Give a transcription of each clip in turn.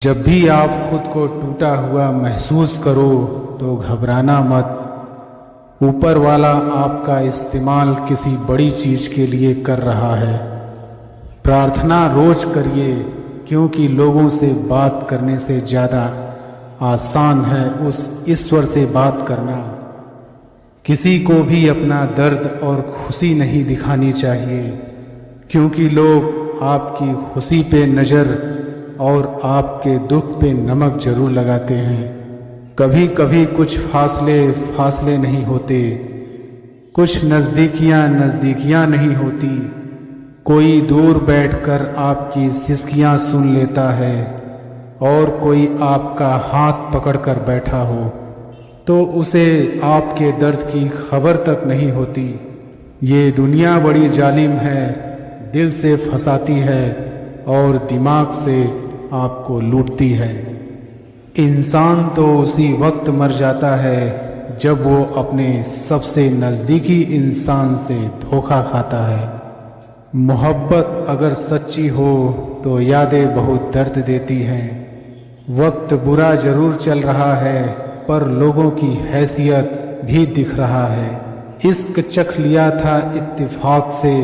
जब भी आप खुद को टूटा हुआ महसूस करो तो घबराना मत। ऊपर वाला आपका इस्तेमाल किसी बड़ी चीज के लिए कर रहा है। प्रार्थना रोज करिए, क्योंकि लोगों से बात करने से ज़्यादा आसान है उस ईश्वर से बात करना। किसी को भी अपना दर्द और खुशी नहीं दिखानी चाहिए, क्योंकि लोग आपकी खुशी पे नज़र और आपके दुख पे नमक जरूर लगाते हैं। कभी कभी कुछ फासले नहीं होते, कुछ नज़दीकियाँ नहीं होती। कोई दूर बैठकर आपकी सिसकियाँ सुन लेता है और कोई आपका हाथ पकड़कर बैठा हो तो उसे आपके दर्द की खबर तक नहीं होती। ये दुनिया बड़ी जालिम है, दिल से फंसाती है और दिमाग से आपको लूटती है। इंसान तो उसी वक्त मर जाता है जब वो अपने सबसे नज़दीकी इंसान से धोखा खाता है। मोहब्बत अगर सच्ची हो तो यादें बहुत दर्द देती हैं। वक्त बुरा जरूर चल रहा है, पर लोगों की हैसियत भी दिख रहा है। इश्क चख लिया था इत्तेफाक से,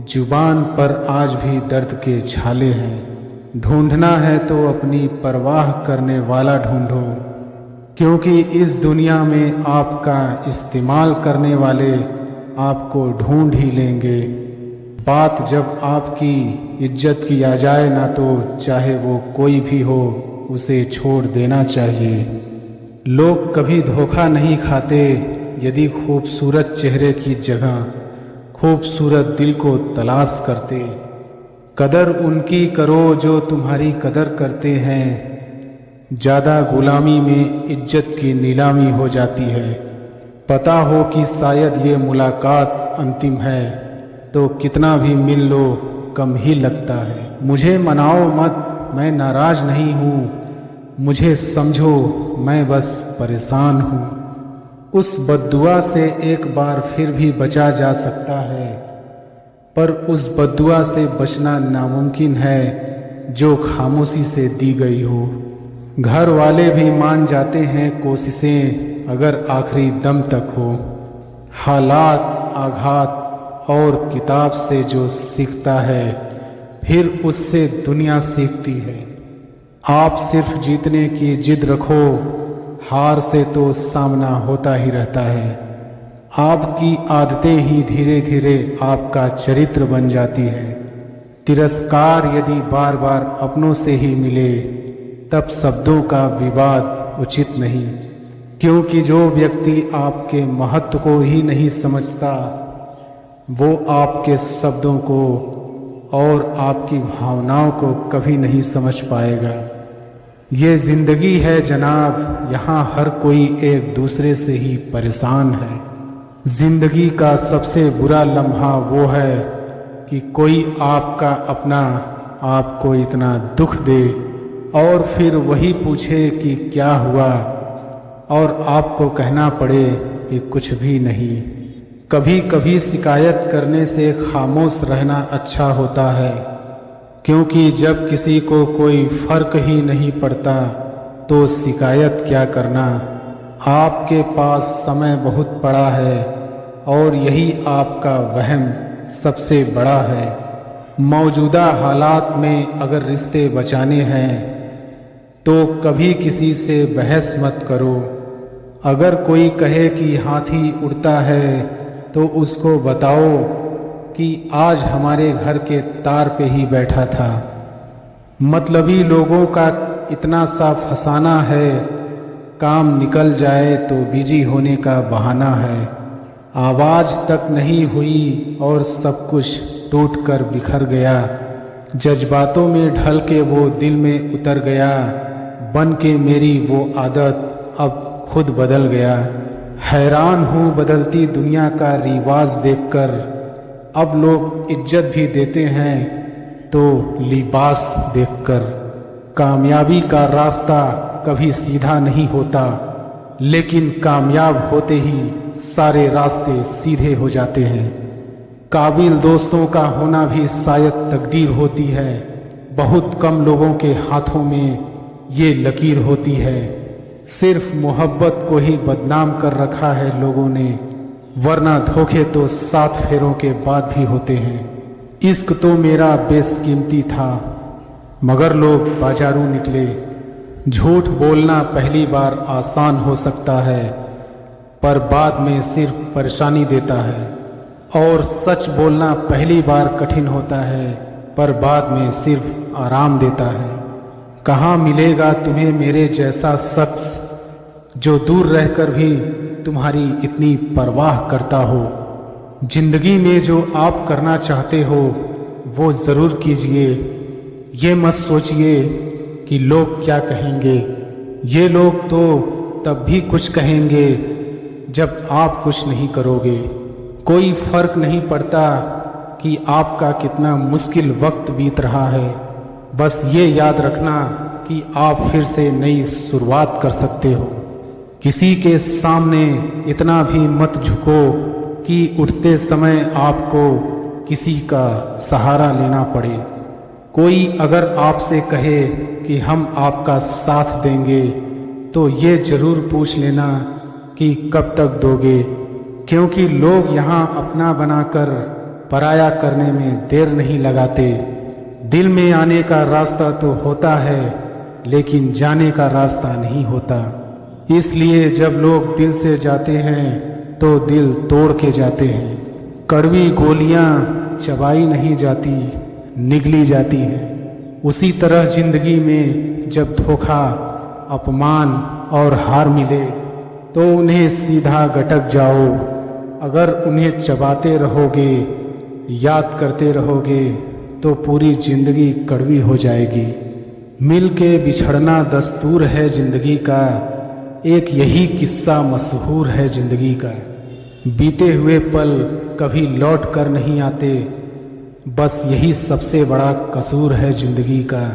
जुबान पर आज भी दर्द के छाले हैं। ढूंढना है तो अपनी परवाह करने वाला ढूंढो, क्योंकि इस दुनिया में आपका इस्तेमाल करने वाले आपको ढूंढ ही लेंगे। बात जब आपकी इज्जत की आ जाए ना, तो चाहे वो कोई भी हो उसे छोड़ देना चाहिए। लोग कभी धोखा नहीं खाते यदि खूबसूरत चेहरे की जगह खूबसूरत दिल को तलाश करते। कदर उनकी करो जो तुम्हारी कदर करते हैं। ज़्यादा गुलामी में इज्जत की नीलामी हो जाती है। पता हो कि शायद ये मुलाकात अंतिम है, तो कितना भी मिल लो कम ही लगता है। मुझे मनाओ मत, मैं नाराज नहीं हूँ। मुझे समझो, मैं बस परेशान हूँ। उस बद्दुआ से एक बार फिर भी बचा जा सकता है, पर उस बद्दुआ से बचना नामुमकिन है जो खामोशी से दी गई हो। घर वाले भी मान जाते हैं कोशिशें अगर आखिरी दम तक हो। हालात, आघात और किताब से जो सीखता है फिर उससे दुनिया सीखती है। आप सिर्फ जीतने की जिद रखो, हार से तो सामना होता ही रहता है। आपकी आदतें ही धीरे धीरे आपका चरित्र बन जाती है। तिरस्कार यदि बार बार अपनों से ही मिले, तब शब्दों का विवाद उचित नहीं, क्योंकि जो व्यक्ति आपके महत्व को ही नहीं समझता, वो आपके शब्दों को और आपकी भावनाओं को कभी नहीं समझ पाएगा। ये जिंदगी है जनाब, यहाँ हर कोई एक दूसरे से ही परेशान है। जिंदगी का सबसे बुरा लम्हा वो है कि कोई आपका अपना आपको इतना दुख दे और फिर वही पूछे कि क्या हुआ, और आपको कहना पड़े कि कुछ भी नहीं। कभी कभी शिकायत करने से खामोश रहना अच्छा होता है, क्योंकि जब किसी को कोई फर्क ही नहीं पड़ता तो शिकायत क्या करना। आपके पास समय बहुत पड़ा है और यही आपका वहम सबसे बड़ा है। मौजूदा हालात में अगर रिश्ते बचाने हैं तो कभी किसी से बहस मत करो। अगर कोई कहे कि हाथी उड़ता है तो उसको बताओ कि आज हमारे घर के तार पे ही बैठा था। मतलबी लोगों का इतना सा फसाना है, काम निकल जाए तो बिजी होने का बहाना है। आवाज तक नहीं हुई और सब कुछ टूट कर बिखर गया। जज्बातों में ढल के वो दिल में उतर गया। बन के मेरी वो आदत अब खुद बदल गया। हैरान हूँ बदलती दुनिया का रिवाज देखकर। अब लोग इज्जत भी देते हैं तो लिबास देखकर। कामयाबी का रास्ता कभी सीधा नहीं होता, लेकिन कामयाब होते ही सारे रास्ते सीधे हो जाते हैं। काबिल दोस्तों का होना भी शायद तकदीर होती है। बहुत कम लोगों के हाथों में ये लकीर होती है। सिर्फ मोहब्बत को ही बदनाम कर रखा है लोगों ने, वरना धोखे तो 7 फेरों के बाद भी होते हैं। इश्क तो मेरा बेशकीमती था, मगर लोग बाजारू निकले। झूठ बोलना पहली बार आसान हो सकता है, पर बाद में सिर्फ परेशानी देता है। और सच बोलना पहली बार कठिन होता है, पर बाद में सिर्फ आराम देता है। कहाँ मिलेगा तुम्हें मेरे जैसा शख्स जो दूर रहकर भी तुम्हारी इतनी परवाह करता हो। जिंदगी में जो आप करना चाहते हो वो ज़रूर कीजिए। ये मत सोचिए कि लोग क्या कहेंगे। ये लोग तो तब भी कुछ कहेंगे जब आप कुछ नहीं करोगे। कोई फर्क नहीं पड़ता कि आपका कितना मुश्किल वक्त बीत रहा है। बस ये याद रखना कि आप फिर से नई शुरुआत कर सकते हो। किसी के सामने इतना भी मत झुको कि उठते समय आपको किसी का सहारा लेना पड़े। कोई अगर आपसे कहे कि हम आपका साथ देंगे तो ये जरूर पूछ लेना कि कब तक दोगे, क्योंकि लोग यहाँ अपना बनाकर पराया करने में देर नहीं लगाते। दिल में आने का रास्ता तो होता है, लेकिन जाने का रास्ता नहीं होता। इसलिए जब लोग दिल से जाते हैं तो दिल तोड़ के जाते हैं। कड़वी गोलियां चबाई नहीं जाती, निगली जाती हैं। उसी तरह जिंदगी में जब धोखा, अपमान और हार मिले तो उन्हें सीधा गटक जाओ। अगर उन्हें चबाते रहोगे, याद करते रहोगे तो पूरी जिंदगी कड़वी हो जाएगी। मिल के बिछड़ना दस्तूर है जिंदगी का, एक यही किस्सा मशहूर है जिंदगी का। बीते हुए पल कभी लौट कर नहीं आते, बस यही सबसे बड़ा कसूर है जिंदगी का।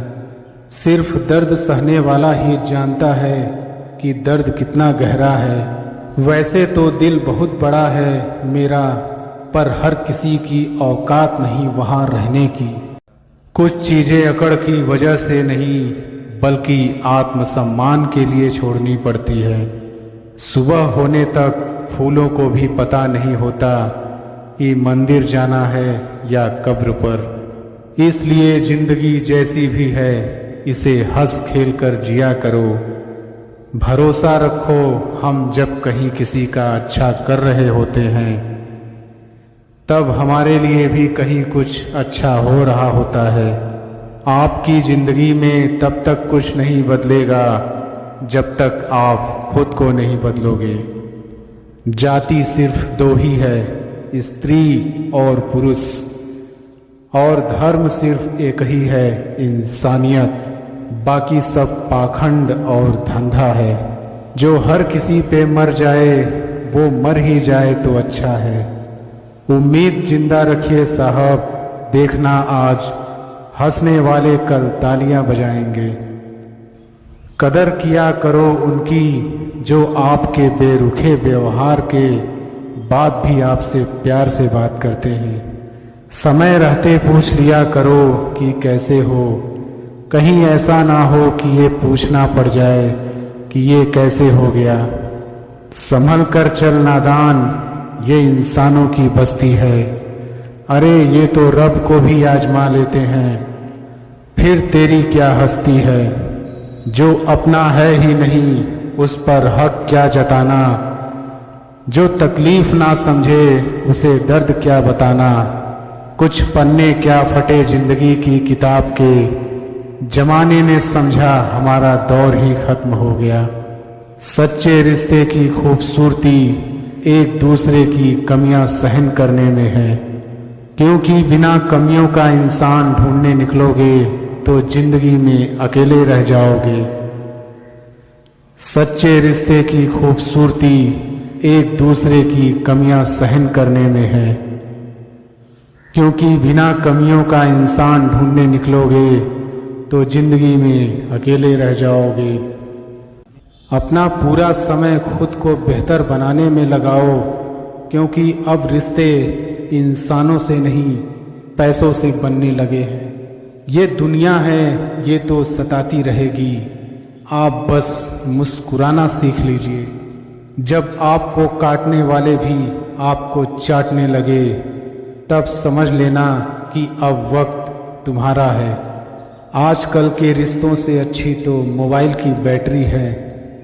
सिर्फ दर्द सहने वाला ही जानता है कि दर्द कितना गहरा है। वैसे तो दिल बहुत बड़ा है मेरा, पर हर किसी की औकात नहीं वहाँ रहने की। कुछ चीज़ें अकड़ की वजह से नहीं, बल्कि आत्मसम्मान के लिए छोड़नी पड़ती है। सुबह होने तक फूलों को भी पता नहीं होता कि मंदिर जाना है या कब्र पर। इसलिए जिंदगी जैसी भी है इसे हंस खेल कर जिया करो। भरोसा रखो, हम जब कहीं किसी का अच्छा कर रहे होते हैं तब हमारे लिए भी कहीं कुछ अच्छा हो रहा होता है। आपकी जिंदगी में तब तक कुछ नहीं बदलेगा जब तक आप खुद को नहीं बदलोगे। जाति सिर्फ 2 ही है, स्त्री और पुरुष, और धर्म सिर्फ एक ही है, इंसानियत। बाकी सब पाखंड और धंधा है। जो हर किसी पे मर जाए वो मर ही जाए तो अच्छा है। उम्मीद जिंदा रखिए साहब, देखना आज हंसने वाले कल तालियां बजाएंगे। कदर किया करो उनकी जो आपके बेरुखे व्यवहार के बाद भी आपसे प्यार से बात करते हैं। समय रहते पूछ लिया करो कि कैसे हो, कहीं ऐसा ना हो कि ये पूछना पड़ जाए कि ये कैसे हो गया। संभल कर चल नादान, ये इंसानों की बस्ती है। अरे ये तो रब को भी आजमा लेते हैं, फिर तेरी क्या हस्ती है। जो अपना है ही नहीं उस पर हक क्या जताना, जो तकलीफ ना समझे उसे दर्द क्या बताना। कुछ पन्ने क्या फटे जिंदगी की किताब के, जमाने ने समझा हमारा दौर ही खत्म हो गया। सच्चे रिश्ते की खूबसूरती एक दूसरे की कमियां सहन करने में है, क्योंकि बिना कमियों का इंसान ढूंढने निकलोगे तो जिंदगी में अकेले रह जाओगे। सच्चे रिश्ते की खूबसूरती एक दूसरे की कमियां सहन करने में है, क्योंकि बिना कमियों का इंसान ढूंढने निकलोगे तो जिंदगी में अकेले रह जाओगे। अपना पूरा समय खुद को बेहतर बनाने में लगाओ, क्योंकि अब रिश्ते इंसानों से नहीं पैसों से बनने लगे हैं। ये दुनिया है, ये तो सताती रहेगी, आप बस मुस्कुराना सीख लीजिए। जब आपको काटने वाले भी आपको चाटने लगे, तब समझ लेना कि अब वक्त तुम्हारा है। आजकल के रिश्तों से अच्छी तो मोबाइल की बैटरी है,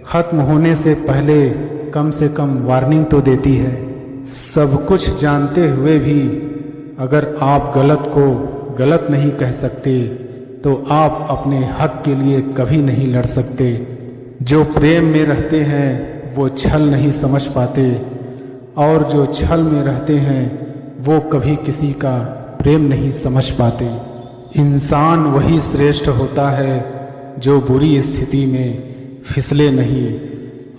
ख़त्म होने से पहले कम से कम वार्निंग तो देती है। सब कुछ जानते हुए भी अगर आप गलत को गलत नहीं कह सकते, तो आप अपने हक के लिए कभी नहीं लड़ सकते। जो प्रेम में रहते हैं वो छल नहीं समझ पाते, और जो छल में रहते हैं वो कभी किसी का प्रेम नहीं समझ पाते। इंसान वही श्रेष्ठ होता है जो बुरी स्थिति में फिसले नहीं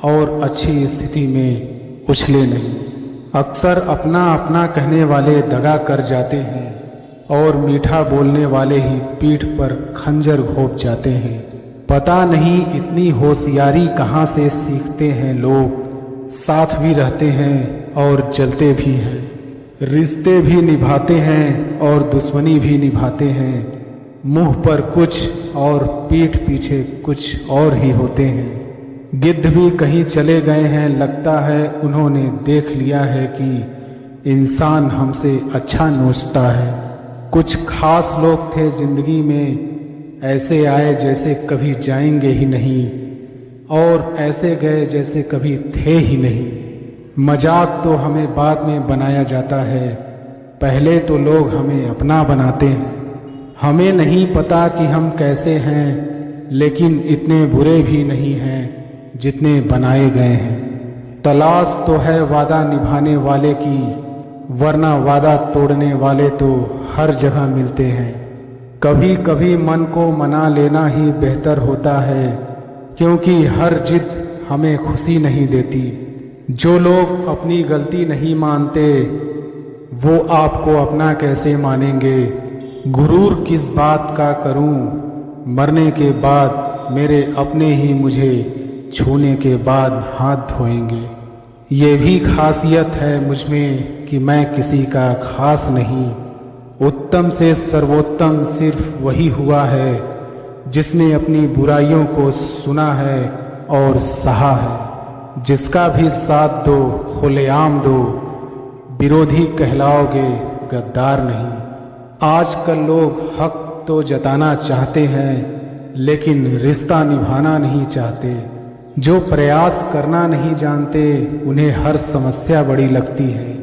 और अच्छी स्थिति में उछले नहीं। अक्सर अपना अपना कहने वाले दगा कर जाते हैं और मीठा बोलने वाले ही पीठ पर खंजर घोंप जाते हैं। पता नहीं इतनी होशियारी कहाँ से सीखते हैं लोग। साथ भी रहते हैं और जलते भी हैं, रिश्ते भी निभाते हैं और दुश्मनी भी निभाते हैं। मुंह पर कुछ और पीठ पीछे कुछ और ही होते हैं। गिद्ध भी कहीं चले गए हैं, लगता है उन्होंने देख लिया है कि इंसान हमसे अच्छा नोचता है। कुछ खास लोग थे जिंदगी में, ऐसे आए जैसे कभी जाएंगे ही नहीं, और ऐसे गए जैसे कभी थे ही नहीं। मजाक तो हमें बाद में बनाया जाता है, पहले तो लोग हमें अपना बनाते हैं। हमें नहीं पता कि हम कैसे हैं, लेकिन इतने बुरे भी नहीं हैं जितने बनाए गए हैं। तलाश तो है वादा निभाने वाले की, वरना वादा तोड़ने वाले तो हर जगह मिलते हैं। कभी कभी मन को मना लेना ही बेहतर होता है, क्योंकि हर जिद हमें खुशी नहीं देती। जो लोग अपनी गलती नहीं मानते, वो आपको अपना कैसे मानेंगे। गुरूर किस बात का करूं, मरने के बाद मेरे अपने ही मुझे छूने के बाद हाथ धोएंगे। ये भी खासियत है मुझ में कि मैं किसी का खास नहीं। उत्तम से सर्वोत्तम सिर्फ वही हुआ है जिसने अपनी बुराइयों को सुना है और सहा है। जिसका भी साथ दो खुलेआम दो, विरोधी कहलाओगे गद्दार नहीं। आजकल लोग हक तो जताना चाहते हैं, लेकिन रिश्ता निभाना नहीं चाहते। जो प्रयास करना नहीं जानते, उन्हें हर समस्या बड़ी लगती है।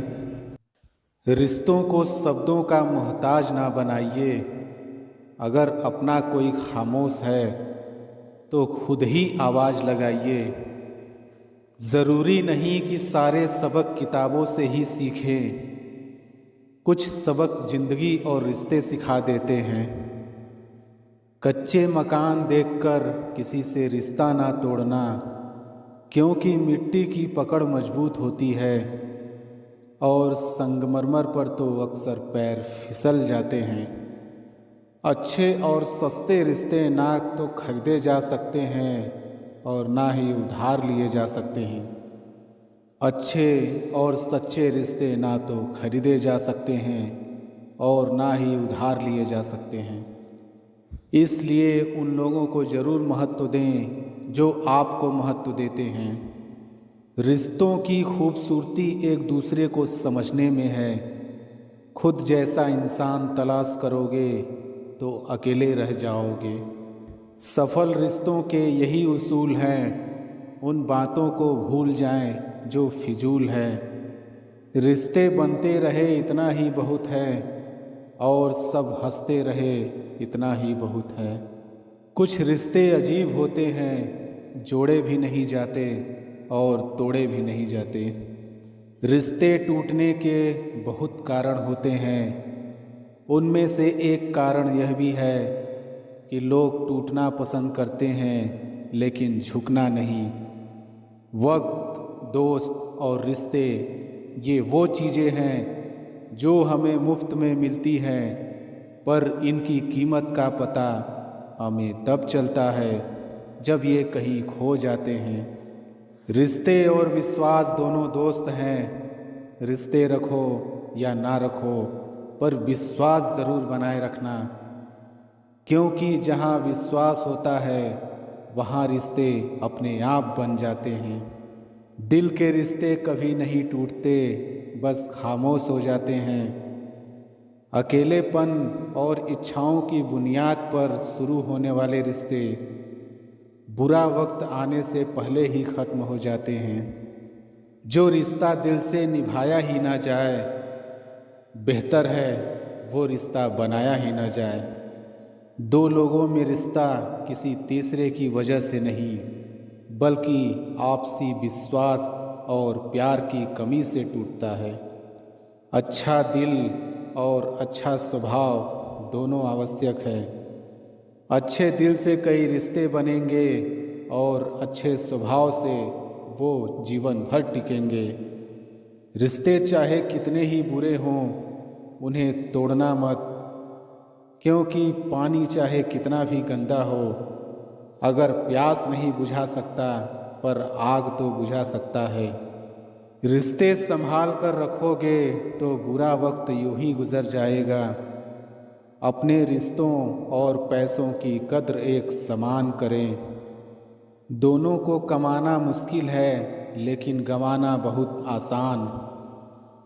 रिश्तों को शब्दों का मोहताज ना बनाइए। अगर अपना कोई खामोश है तो खुद ही आवाज़ लगाइए। ज़रूरी नहीं कि सारे सबक किताबों से ही सीखें, कुछ सबक जिंदगी और रिश्ते सिखा देते हैं। कच्चे मकान देखकर किसी से रिश्ता ना तोड़ना, क्योंकि मिट्टी की पकड़ मजबूत होती है और संगमरमर पर तो अक्सर पैर फिसल जाते हैं। अच्छे और सस्ते रिश्ते ना तो खरीदे जा सकते हैं और ना ही उधार लिए जा सकते हैं। अच्छे और सच्चे रिश्ते ना तो खरीदे जा सकते हैं और ना ही उधार लिए जा सकते हैं। इसलिए उन लोगों को ज़रूर महत्व दें जो आपको महत्व देते हैं। रिश्तों की खूबसूरती एक दूसरे को समझने में है। खुद जैसा इंसान तलाश करोगे तो अकेले रह जाओगे। सफल रिश्तों के यही उसूल हैं, उन बातों को भूल जाएं जो फिजूल है। रिश्ते बनते रहे इतना ही बहुत है, और सब हंसते रहे इतना ही बहुत है। कुछ रिश्ते अजीब होते हैं, जोड़े भी नहीं जाते और तोड़े भी नहीं जाते। रिश्ते टूटने के बहुत कारण होते हैं। उनमें से एक कारण यह भी है कि लोग टूटना पसंद करते हैं लेकिन झुकना नहीं। वक्त, दोस्त और रिश्ते ये वो चीज़ें हैं जो हमें मुफ्त में मिलती हैं, पर इनकी कीमत का पता हमें तब चलता है जब ये कहीं खो जाते हैं। रिश्ते और विश्वास दोनों दोस्त हैं। रिश्ते रखो या ना रखो, पर विश्वास ज़रूर बनाए रखना। क्योंकि जहाँ विश्वास होता है वहाँ रिश्ते अपने आप बन जाते हैं। दिल के रिश्ते कभी नहीं टूटते, बस खामोश हो जाते हैं। अकेलेपन और इच्छाओं की बुनियाद पर शुरू होने वाले रिश्ते बुरा वक्त आने से पहले ही ख़त्म हो जाते हैं। जो रिश्ता दिल से निभाया ही ना जाए, बेहतर है वो रिश्ता बनाया ही ना जाए। दो लोगों में रिश्ता किसी तीसरे की वजह से नहीं, बल्कि आपसी विश्वास और प्यार की कमी से टूटता है। अच्छा दिल और अच्छा स्वभाव दोनों आवश्यक है। अच्छे दिल से कई रिश्ते बनेंगे और अच्छे स्वभाव से वो जीवन भर टिकेंगे। रिश्ते चाहे कितने ही बुरे हों, उन्हें तोड़ना मत, क्योंकि पानी चाहे कितना भी गंदा हो, अगर प्यास नहीं बुझा सकता पर आग तो बुझा सकता है। रिश्ते संभाल कर रखोगे तो बुरा वक्त यूं ही गुजर जाएगा। अपने रिश्तों और पैसों की कद्र एक समान करें। दोनों को कमाना मुश्किल है, लेकिन गंवाना बहुत आसान।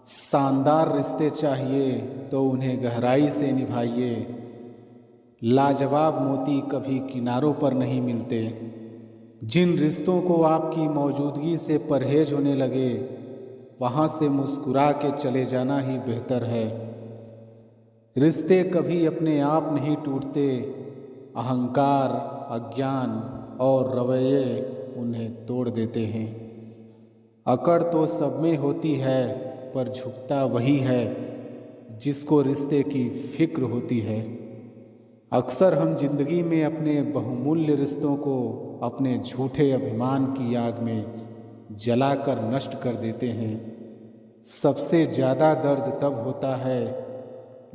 शानदार रिश्ते चाहिए तो उन्हें गहराई से निभाइए। लाजवाब मोती कभी किनारों पर नहीं मिलते। जिन रिश्तों को आपकी मौजूदगी से परहेज होने लगे, वहाँ से मुस्कुरा के चले जाना ही बेहतर है। रिश्ते कभी अपने आप नहीं टूटते, अहंकार, अज्ञान और रवैये उन्हें तोड़ देते हैं। अकड़ तो सब में होती है, पर झुकता वही है जिसको रिश्ते की फिक्र होती है। अक्सर हम जिंदगी में अपने बहुमूल्य रिश्तों को अपने झूठे अभिमान की आग में जलाकर नष्ट कर देते हैं। सबसे ज़्यादा दर्द तब होता है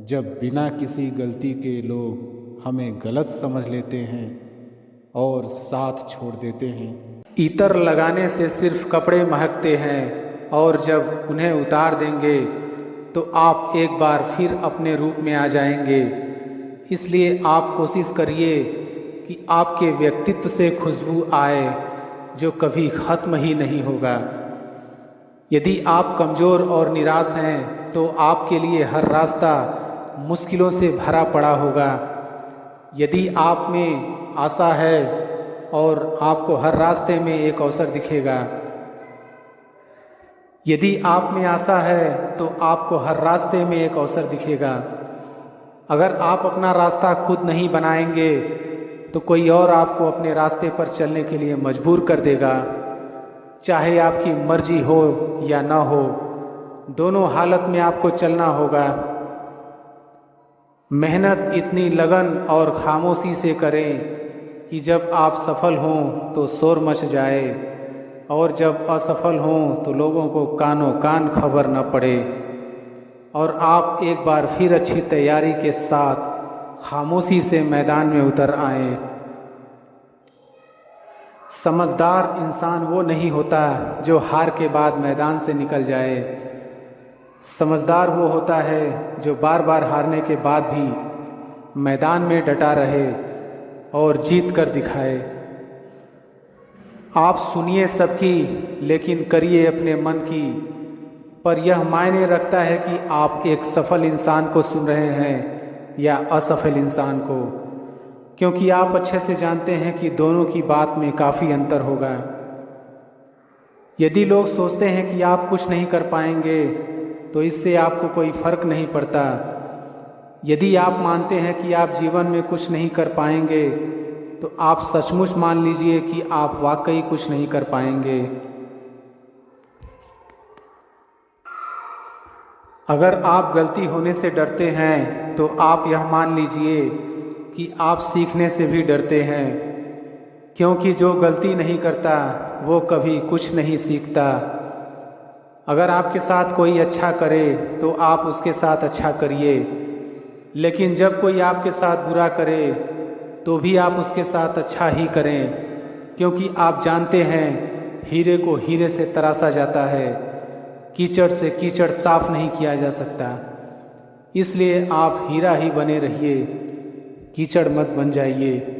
जब बिना किसी गलती के लोग हमें गलत समझ लेते हैं और साथ छोड़ देते हैं। इत्र लगाने से सिर्फ कपड़े महकते हैं, और जब उन्हें उतार देंगे तो आप एक बार फिर अपने रूप में आ जाएंगे। इसलिए आप कोशिश करिए कि आपके व्यक्तित्व से खुशबू आए जो कभी ख़त्म ही नहीं होगा। यदि आप कमज़ोर और निराश हैं तो आपके लिए हर रास्ता मुश्किलों से भरा पड़ा होगा। यदि आप में आशा है और आपको हर रास्ते में एक अवसर दिखेगा। यदि आप में आशा है तो आपको हर रास्ते में एक अवसर दिखेगा। अगर आप अपना रास्ता खुद नहीं बनाएंगे तो कोई और आपको अपने रास्ते पर चलने के लिए मजबूर कर देगा। चाहे आपकी मर्जी हो या ना हो, दोनों हालत में आपको चलना होगा। मेहनत इतनी लगन और खामोशी से करें कि जब आप सफल हों तो शोर मच जाए, और जब असफल हों तो लोगों को कानों कान खबर न पड़े, और आप एक बार फिर अच्छी तैयारी के साथ खामोशी से मैदान में उतर आएं। समझदार इंसान वो नहीं होता जो हार के बाद मैदान से निकल जाए। समझदार वो होता है जो बार बार हारने के बाद भी मैदान में डटा रहे और जीत कर दिखाए। आप सुनिए सबकी, लेकिन करिए अपने मन की। पर यह मायने रखता है कि आप एक सफल इंसान को सुन रहे हैं या असफल इंसान को, क्योंकि आप अच्छे से जानते हैं कि दोनों की बात में काफ़ी अंतर होगा। यदि लोग सोचते हैं कि आप कुछ नहीं कर पाएंगे तो इससे आपको कोई फर्क नहीं पड़ता। यदि आप मानते हैं कि आप जीवन में कुछ नहीं कर पाएंगे तो आप सचमुच मान लीजिए कि आप वाकई कुछ नहीं कर पाएंगे। अगर आप गलती होने से डरते हैं तो आप यह मान लीजिए कि आप सीखने से भी डरते हैं, क्योंकि जो गलती नहीं करता वो कभी कुछ नहीं सीखता। अगर आपके साथ कोई अच्छा करे तो आप उसके साथ अच्छा करिए, लेकिन जब कोई आपके साथ बुरा करे तो भी आप उसके साथ अच्छा ही करें, क्योंकि आप जानते हैं हीरे को हीरे से तराशा जाता है, कीचड़ से कीचड़ साफ नहीं किया जा सकता। इसलिए आप हीरा ही बने रहिए। कीचड़ मत बन जाइए।